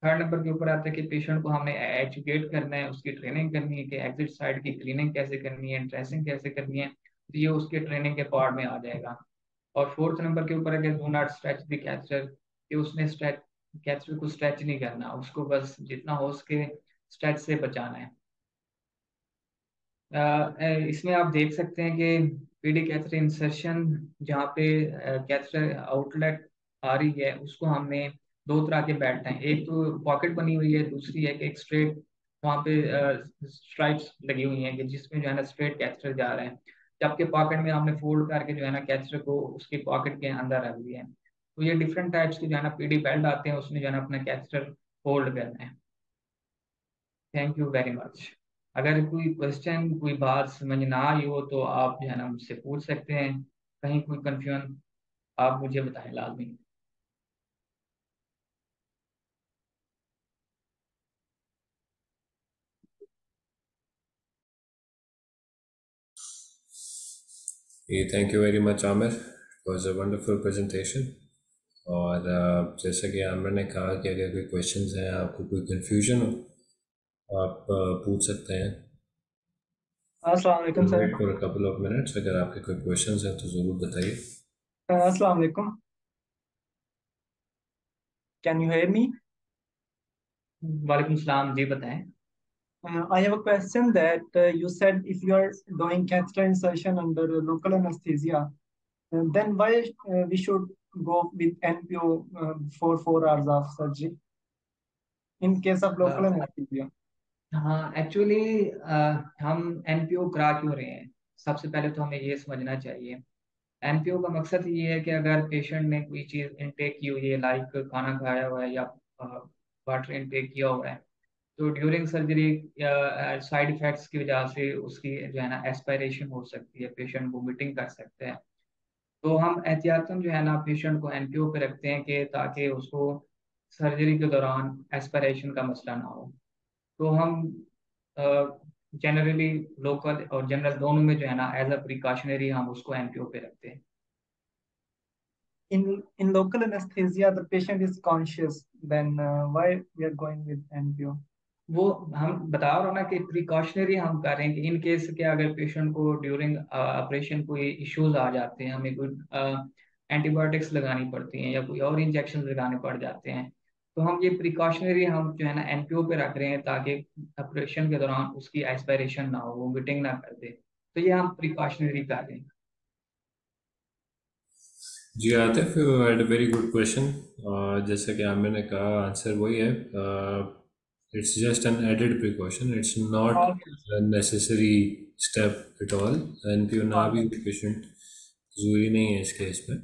थर्ड नंबर के ऊपर आता है कि पेशेंट को हमने एजुकेट करना है, उसकी ट्रेनिंग करनी है कि एग्जिट साइड की क्लीनिंग कैसे करनी है, ड्रेसिंग कैसे करनी है। तो ये उसके ट्रेनिंग के पार्ट में आ जाएगा। और फोर्थ नंबर के ऊपर है कि do not stretch the catheter, कि उसने स्ट्रेच कैथेटर को स्ट्रेच नहीं करना, उसको बस जितना हो सके स्ट्रेच से बचाना है। इसमें आप देख सकते हैं कि पीडी कैथेटर इंसर्शन जहाँ पे कैथेटर आउटलेट आ रही है उसको हमने दो तरह के बेल्ट हैं। एक तो पॉकेट बनी हुई है, दूसरी है कि एक स्ट्रेट वहाँ पे स्ट्राइप्स लगी हुई हैं कि जिसमें जो है ना स्ट्रेट कैथेटर जा रहे हैं। जबकि पॉकेट में हमने फोल्ड करके जो है ना कैथेटर को उसकी पॉकेट के अंदर रख दिया है। तो ये डिफरेंट टाइप्स के जो है ना पीडी बेल्ट आते हैं, उसमें जो है ना अपना कैथेटर होल्ड करना है। Thank you very much. अगर कोई क्वेश्चन कोई बात समझ ना आई हो तो आप जो है ना मुझसे पूछ सकते हैं। कहीं कोई कंफ्यूजन आप मुझे बताएं लाजमी। Thank you very much Aamir, it was a wonderful presentation. और जैसा कि आमिर ने कहा कि अगर कोई क्वेश्चंस हैं, आपको कोई कन्फ्यूजन हो, आप पूछ सकते हैं। अस्सलाम वालेकुम विल sir. Wait for a couple of minutes. अगर आपके कोई क्वेश्चंस हैं तो ज़रूर बताइए। अस्सलाम वालेकुम। Can you hear me? वालेकुम सलाम, जी बताएं। I have a question that you said if you are doing catheter insertion under local anesthesia, then why we should go with NPO for 4 hours of surgery in case of a, local anesthesia? हाँ actually हम NPO करा क्यों रहे हैं, सबसे पहले तो हमें ये समझना चाहिए। एनपीओ का मकसद ये है कि अगर पेशेंट ने कोई चीज़ इनटेक की हुई है, लाइक खाना खाया हुआ है या वाटर इनटेक किया हुआ है, तो ड्यूरिंग सर्जरी या साइड इफेक्ट्स की वजह से उसकी जो है ना एस्पायरेशन हो सकती है, पेशेंट वोमिटिंग कर सकते हैं। तो हम एहतियातन जो है ना पेशेंट को एनपीओ पे रखते हैं कि ताकि उसको सर्जरी के दौरान एस्पायरेशन का मसला ना हो। तो हम जनरली लोकल और जनरल दोनों में जो है ना एज अ प्रिकॉशनरी हम उसको एनपीओ पे रखते हैं। In local anesthesia, the patient is conscious. Then why we are going with NPO? वो हम बता रहे हो ना कि प्रिकॉशनरी हम कर रहे हैं कि इन केस के अगर पेशेंट को ड्यूरिंग ऑपरेशन कोई इश्यूज आ जाते हैं, हमें कोई एंटीबायोटिक्स लगानी पड़ती हैं या कोई और इंजेक्शन लगाने पड़ जाते हैं, तो हम ये प्रिकॉशनरी हम जो है ना एनपीओ पे रख रहे हैं ताकि ऑपरेशन के दौरान उसकी एस्पायरेशन ना हो, वो वोमिटिंग ना कर दे। तो ये हम प्रिकॉशनरी कर रहे हैं। जी Atif, you had a very good question. जैसा कि आमिर ने कहा, आंसर वही है। It's just an added precaution, it's not Okay. Necessary step at all. N P O ना All भी right. पेशेंट जरूरी नहीं है इस केस में।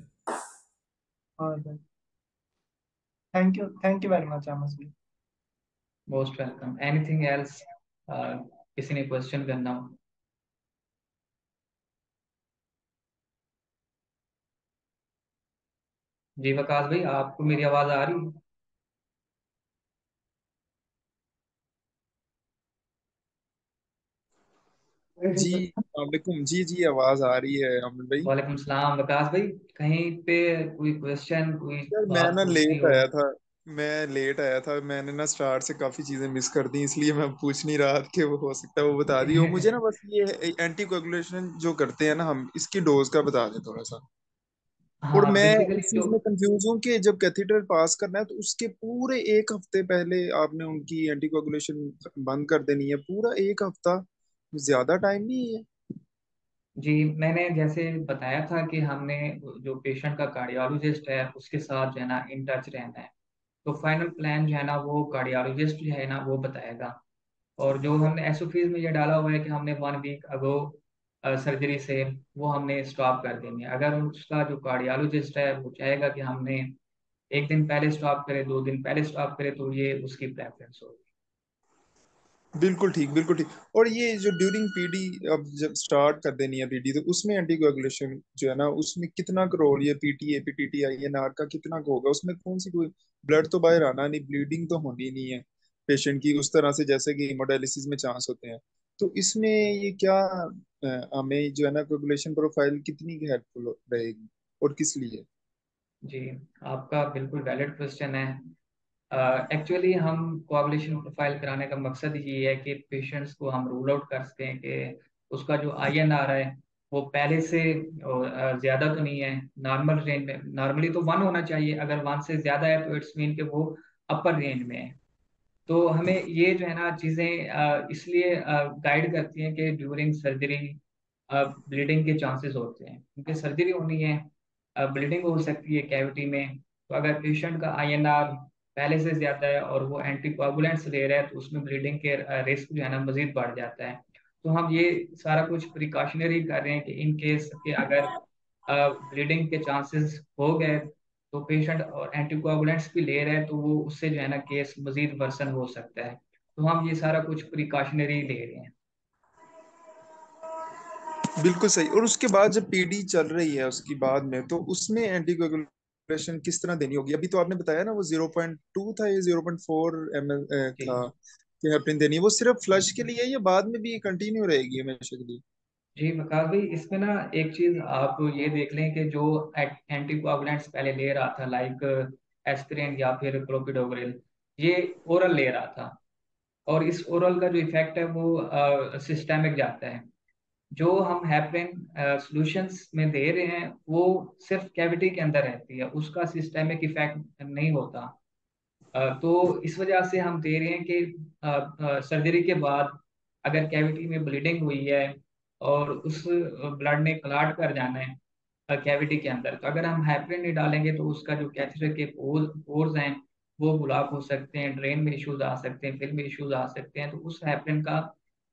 All right. Thank you. Thank you very much, Amos. Most welcome. Anything else, किसी ने question करना हो? जी वकास भाई, आपको मेरी आवाज आ रही है? जी वालेकुम। जी जी, आवाज आ रही है अमन भाई। वालेकुम सलाम वकास भाई। कहीं पे कोई क्वेश्चन कोई यार मैं बात ना पूछनी लेट हो? आया था, मैं लेट आया था, मैंने ना स्टार्ट से काफी चीजें मिस कर दी, इसलिए मैं पूछ नहीं रहा था कि वो हो सकता है वो बता दी हो मुझे ना। बस ये एंटी कोagulation जो करते हैं ना हम, इसकी डोज का बता दें थोड़ा सा। और हाँ, मैं बेसिकली इस जो चीज में कंफ्यूज हूँ कि जब कैथेटर पास करना है तो उसके पूरे एक हफ्ते पहले आपने उनकी एंटी कोagulation बंद कर देनी है, पूरा एक हफ्ता ज्यादा टाइम नहीं है? जी, मैंने जैसे बताया था कि हमने जो पेशेंट का कार्डियोलॉजिस्ट है उसके साथ जो है ना इन टच रहना है। तो फाइनल प्लान जो है ना वो कार्डियोलॉजिस्ट जो है ना वो बताएगा। और जो हमने एसओपीज में ये डाला हुआ है कि हमने 1 वीक अगो सर्जरी से वो हमने स्टॉप कर देंगे। अगर उसका जो कार्डियोलॉजिस्ट है वो चाहेगा कि हमने 1 दिन पहले स्टॉप करें, 2 दिन पहले स्टॉप करें, तो ये उसकी प्रेफरेंस होगी। बिल्कुल ठीक, बिल्कुल ठीक। और ये जो ड्यूरिंग पीडी अब जब स्टार्ट कर देनी है पीडी, तो उसमें एंटी कोagulation जो है ना उसमें कितना का रोल, ये पीटीए पीटीटीआईएनआर का कितना का होगा उसमें? कौन सी कोई ब्लड तो बाहर आना नहीं, ब्लीडिंग तो होनी नहीं है पेशेंट की उस तरह से जैसे कि हेमोडायलिसिस में चांस होते हैं। तो इसमें ये क्या हमें जो है ना कोagulation प्रोफाइल कितनी हेल्पफुल रहेगी और किस लिए? जी, आपका बिल्कुल वैलिड क्वेश्चन है। एक्चुअली हम कोआगुलेशन प्रोफाइल कराने का मकसद ये है कि पेशेंट्स को हम रूल आउट कर सकें कि उसका जो आईएनआर है वो पहले से ज़्यादा तो नहीं है, नॉर्मल रेंज में। नॉर्मली तो 1 होना चाहिए, अगर 1 से ज़्यादा है तो इट्स मीन कि वो अपर रेंज में है। तो हमें ये जो है ना चीज़ें इसलिए गाइड करती हैं कि ड्यूरिंग सर्जरी ब्लीडिंग के चांसेस होते हैं, क्योंकि सर्जरी होनी है, ब्लीडिंग हो सकती है कैविटी में। तो अगर पेशेंट का आईएनआर पहले से ज़्यादा है और वो एंटीकोगुलेंट्स ले रहा है तो उसमें ब्लीडिंग के रिस्क जो है ना मजीद बढ़ जाता है। तो हम ये सारा कुछ प्रिकॉशनरी कर रहे हैं कि इन केस के अगर ब्लीडिंग के चांसेस हो गए तो पेशेंट और एंटीकोगुलेंट्स भी ले रहे हैं तो वो उससे जो है ना केस मजीद वर्सन हो सकता है। तो हम ये सारा कुछ प्रिकॉशनरी ले रहे हैं। बिल्कुल सही। और उसके बाद जब पीडी चल रही है उसकी बाद में, तो उसमें एंटी कोagulation किस तरह देनी होगी? अभी तो आपने बताया ना वो 0.2 था, ये 0.4 ml था जी कि हेपरिन देनी है। वो सिर्फ फ्लश के लिए है या बाद में भी कंटिन्यू रहेगी हमेशा के लिए? जी, वकास भाई, इसमें ना एक चीज आप ये देख लें कि जो एंटीकोगुलेंट्स पहले ले रहा था लाइक एस्पिरिन या फिर क्लोपिडोग्रिल, ये ओरल ले रहा था। और इस ओरल का जो इफेक्ट है वो सिस्टेमिक जाता है। जो हम हेपरिन सॉल्यूशंस में दे रहे हैं वो सिर्फ कैविटी के अंदर रहती है, उसका सिस्टेमिक इफेक्ट नहीं होता। तो इस वजह से हम दे रहे हैं कि सर्जरी के बाद अगर कैविटी में ब्लीडिंग हुई है और उस ब्लड ने क्लॉट कर जाना है कैविटी के अंदर, तो अगर हम हेपरिन नहीं डालेंगे तो उसका जो कैथेटर के पोर्स हैं वो ब्लॉक हो सकते हैं, ड्रेन में इश्यूज आ सकते हैं, फिल्म में इश्यूज आ सकते हैं। तो उस हेपरिन का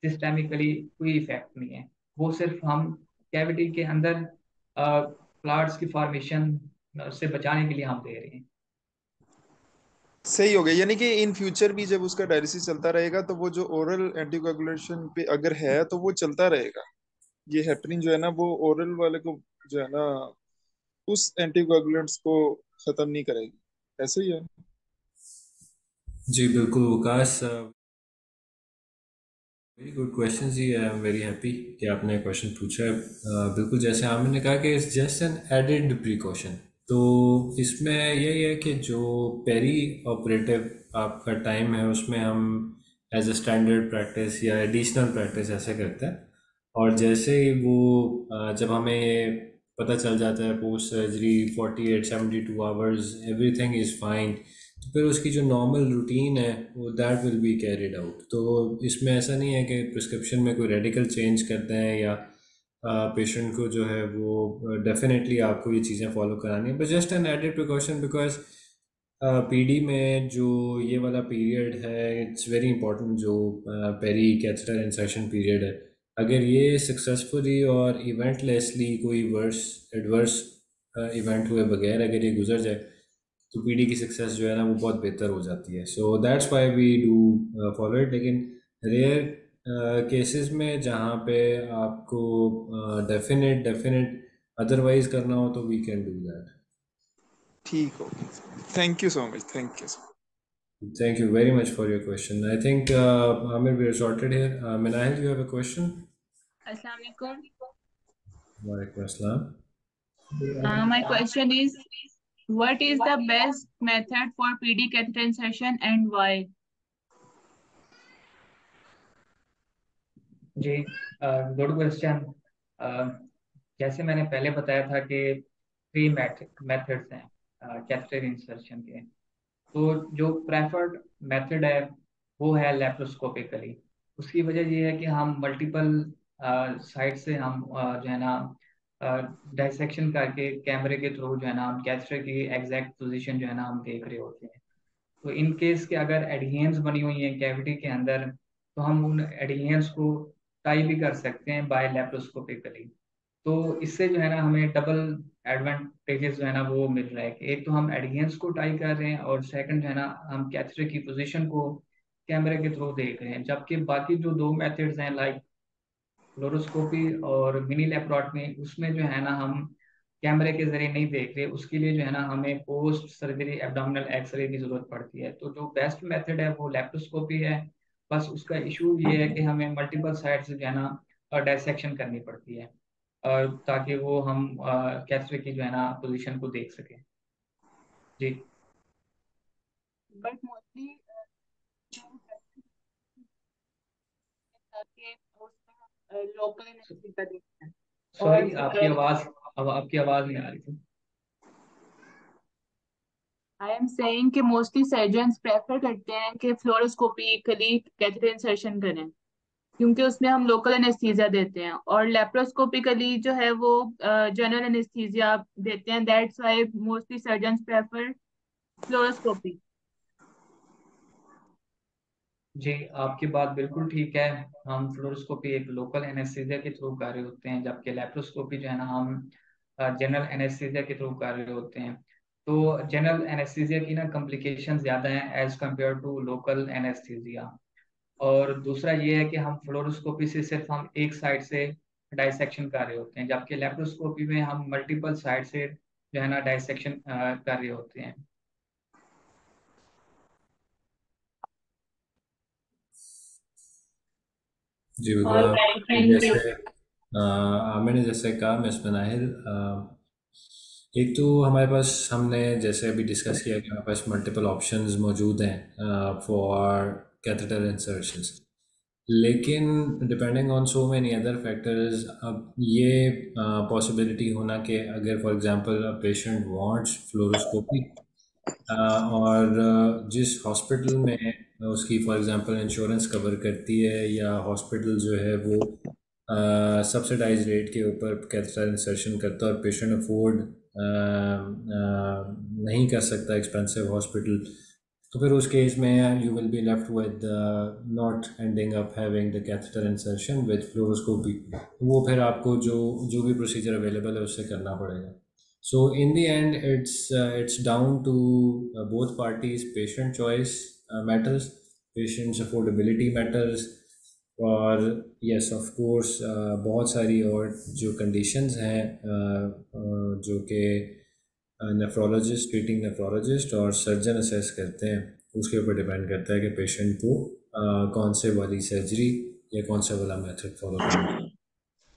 सिस्टेमिकली कोई इफेक्ट नहीं है। वो सिर्फ हम कैविटी के अंदर क्लॉट्स की फॉर्मेशन से बचाने के लिए हम दे रहे हैं। सही हो गया। यानी कि इन फ्यूचर भी जब उसका डायलिसिस चलता रहेगा तो वो जो ओरल एंटीकोagulation पे अगर है तो वो चलता रहेगा, ये हेपरिन जो है ना वो ओरल वाले को जो है ना उस एंटीकोagulants को खत्म नहीं करेगी, ऐसे ही है? जी बिल्कुल विकास, वेरी गुड क्वेश्चन जी। आई एम वेरी हैप्पी कि आपने क्वेश्चन पूछा है। बिल्कुल जैसे आमिर ने कहा कि it's just an added precaution. तो इसमें यही है कि जो पेरी ऑपरेटिव आपका टाइम है उसमें हम एज अ स्टैंडर्ड प्रैक्टिस या एडिशनल प्रैक्टिस ऐसे करते हैं। और जैसे ही वो जब हमें ये पता चल जाता है post surgery 48-72 hours everything is fine, तो फिर उसकी जो नॉर्मल रूटीन है वो that will be carried out. तो इसमें ऐसा नहीं है कि प्रिस्क्रिप्शन में कोई रेडिकल चेंज करते हैं या पेशेंट को जो है वो डेफिनेटली आपको ये चीज़ें फॉलो करानी है, but just an added precaution because PD में जो ये वाला पीरियड है इट्स वेरी इंपॉर्टेंट, जो पेरी कैथेटर इंसर्शन पीरियड है। अगर ये सक्सेसफुली और इवेंटलेसली कोई वर्स एडवर्स इवेंट हुए बगैर अगर ये गुजर जाए तो पीडी की सक्सेस जो है ना वो बहुत बेहतर हो जाती है। So that's why we do follow it. लेकिन रेयर केसेस में जहाँ पे आपको डेफिनेट डेफिनेट अदरवाइज करना हो तो वी कैन डू दैट। ठीक हो गया। Thank you so much, thank you. Thank you very much for your question. I think Amir, we are sorted here. Minahil, you have a question? Assalamu alaikum. Walaikum assalam. My question is, What is the best method for PD catheter insertion and why? जी, good question. जैसे मैंने पहले बताया था कि 3 methods हैं catheter insertion के। तो जो प्रेफर्ड मेथड है वो है लेप्रोस्कोपिकली। उसकी वजह ये है कि हम मल्टीपल साइड से हम जो है ना डाइसेक्शन करके कैमरे के थ्रू जो है ना हम कैथेटर की एग्जैक्ट पोजीशन जो है ना हम देख रहे होते हैं। तो इन केस के अगर एडिहेंस बनी हुई हैं कैविटी के अंदर, तो हम उन एडिहेंस को टाई भी कर सकते हैं बाय लेप्रोस्कोपिकली। तो इससे जो है ना हमें डबल एडवांटेजेस जो है ना वो मिल रहा है कि एक तो हम एडिहेंस को टाई कर रहे हैं और सेकंड जो है ना हम कैथेटर की पोजीशन को कैमरे के थ्रू देख रहे हैं। जबकि बाकी जो 2 मेथड्स हैं लाइक फ्लोरोस्कोपी और मिनी लेप्रोटमी, उसमें जो है ना हम कैमरे के जरिए नहीं देख रहे। उसके लिए जो है ना हमें पोस्ट सर्जरी एब्डोमिनल एक्सरे की जरूरत पड़ती है। तो जो बेस्ट मेथड है वो लेप्रोस्कोपी है। बस उसका इशू ये है कि हमें मल्टीपल साइड से जो है ना डायसेक्शन करनी पड़ती है ताकि वो हम कैथेटर की जो है ना पोजीशन को देख सकें। जी। But mostly लोकल एनेस्थीसिया देते हैं। सॉरी, और आपकी आवाज नहीं आ रही थी। आई एम सेइंग कि मोस्टली सर्जन्स प्रेफर करते हैं कि फ्लोरोस्कोपिकली कैथेटर इंसर्शन करें क्योंकि उसमें हम लोकल एनेस्थीसिया देते हैं, और लेप्रोस्कोपिकली जो है वो जनरल एनेस्थीसिया देते हैं। That's why mostly surgeons prefer fluoroscopy. जी, आपकी बात बिल्कुल ठीक है। हम फ्लोरोस्कोपी एक लोकल एनेस्थीसिया के थ्रू कर रहे होते हैं, जबकि लेप्रोस्कोपी जो है ना हम जनरल एनेस्थीसिया के थ्रू कर रहे होते हैं। तो जनरल एनेस्थीसिया की ना कॉम्प्लिकेशन ज़्यादा हैं as compare to local anaesthesia. और दूसरा ये है कि हम फ्लोरोस्कोपी से सिर्फ हम एक साइड से डाइसेक्शन कर रहे होते हैं, जबकि लेप्रोस्कोपी में हम मल्टीपल साइड से जो है ना डाइसेक्शन कर रहे होते हैं। जी और बिल्कुल। Thank you. जैसे आमिर ने जैसे कहा, मिस मनाहिल, एक तो हमारे पास, हमने जैसे अभी डिस्कस किया कि हमारे पास मल्टीपल ऑप्शंस मौजूद हैं फॉर कैथेटर इंसर्शंस, लेकिन depending on so many other factors, अब ये पॉसिबिलिटी होना कि अगर for example a patient wants fluoroscopy और जिस हॉस्पिटल में उसकी फॉर एग्जांपल इंश्योरेंस कवर करती है या हॉस्पिटल जो है वो सब्सिडाइज रेट के ऊपर कैथेटर इंसर्शन करता है और पेशेंट अफोर्ड नहीं कर सकता एक्सपेंसिव हॉस्पिटल, तो फिर उस केस में you will be left with not ending up having the catheter insertion with fluoroscopy. वो फिर आपको जो जो भी प्रोसीजर अवेलेबल है उससे करना पड़ेगा। So in the end, it's down to both parties. Patient choice matters, patient's affordability matters, और yes of course बहुत सारी और जो conditions हैं जो कि नेफ्रोलॉजिस्ट, ट्रीटिंग नेफ्रोलॉजिस्ट और सर्जन असेस करते हैं, उसके ऊपर डिपेंड करता है कि पेशेंट को कौन से वाली सर्जरी या कौन सा वाला मेथड फॉलो करना है।